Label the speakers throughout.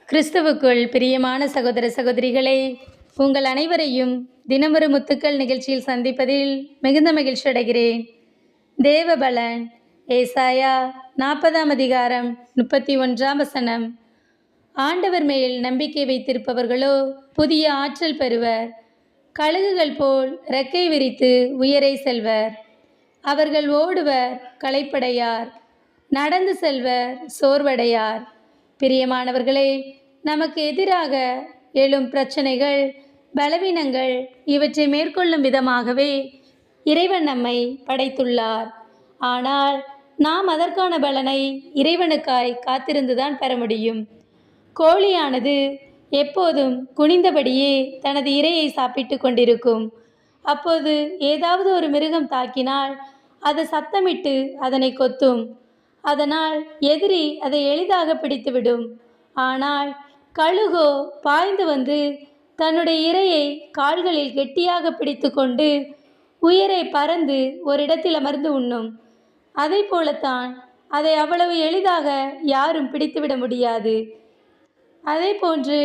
Speaker 1: கிறிஸ்துவுக்குள் பிரியமான சகோதர சகோதரிகளே, உங்கள் அனைவரையும் தினமொரு முத்துக்கள் நிகழ்ச்சியில் சந்திப்பதில் மிகுந்த மகிழ்ச்சி அடைகிறேன். தேவபலன் ஏசாயா 40 அதிகாரம் 31 ஆண்டவர் மேல் நம்பிக்கை வைத்திருப்பவர்களோ புதிய ஆற்றல் பெறுவர். கழுகுகள் போல் இறக்கை விரித்து உயரை செல்வர். அவர்கள் ஓடுவர், களைப்படையார், நடந்து செல்வர், சோர்வடையார். பிரியமானவர்களே, நமக்கு எதிராக எழும் பிரச்சனைகள், பலவீனங்கள் இவற்றை மேற்கொள்ளும் விதமாகவே இறைவன் நம்மை படைத்துள்ளார். ஆனால் நாம் அதற்கான பலனை இறைவனுக்காய் காத்திருந்துதான் பெற முடியும். கோழியானது எப்போதும் குனிந்தபடியே தனது இரையை சாப்பிட்டு கொண்டிருக்கும். அப்போது ஏதாவது ஒரு மிருகம் தாக்கினால் அது சத்தமிட்டு அதனை கொத்தும். அதனால் எதிரி அதை எளிதாக பிடித்துவிடும். ஆனால் கழுகோ பாய்ந்து வந்து தன்னுடைய இரையை கால்களில் கெட்டியாக பிடித்து கொண்டு உயரை பறந்து ஒரு இடத்தில் அமர்ந்து உண்ணும். அதை போலத்தான் அதை அவ்வளவு எளிதாக யாரும் பிடித்துவிட முடியாது. அதே போன்று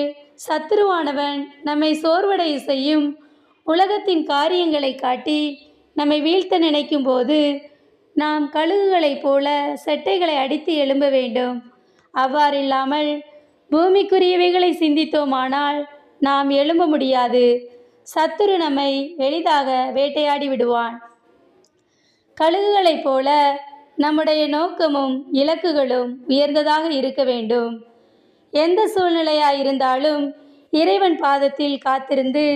Speaker 1: சத்துருவானவன் நம்மை சோர்வடைய செய்யும் உலகத்தின் காரியங்களை காட்டி நம்மை வீழ்த்த நினைக்கும் போது நாம் கழுகுகளைப் போல செட்டைகளை அடித்து எழும்ப வேண்டும். அவ்வாறில்லாமல் பூமிக்குரியவைகளை சிந்தித்தோமானால் நாம் எழும்ப முடியாது. சத்துரு நம்மை எளிதாக வேட்டையாடி விடுவான். கழுகுகளைப் போல நம்முடைய நோக்கமும் இலக்குகளும் உயர்ந்ததாக இருக்க வேண்டும். எந்த சூழ்நிலையாயிருந்தாலும் இறைவன் பாதத்தில் காத்திருந்து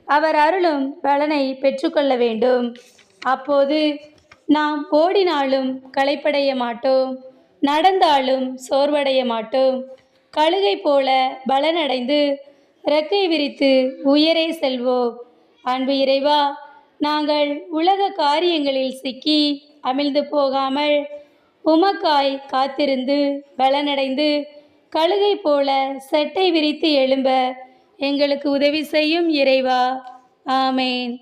Speaker 1: அவர் அருளும் பலனை பெற்றுக்கொள்ள வேண்டும். அப்போது நாம் ஓடினாலும் களைப்படைய மாட்டோம், நடந்தாலும் சோர்வடைய மாட்டோம். கழுகை போல பலனடைந்து இறக்கை விரித்து உயரே செல்வோம். அன்பு இறைவா, நாங்கள் உலக காரியங்களில் சிக்கி அமிழ்ந்து போகாமல் உமக்காய் காத்திருந்து பலனடைந்து கழுகை போல செட்டை விரித்து எழும்ப எங்களுக்கு உதவி செய்யும் இறைவா. ஆமேன்.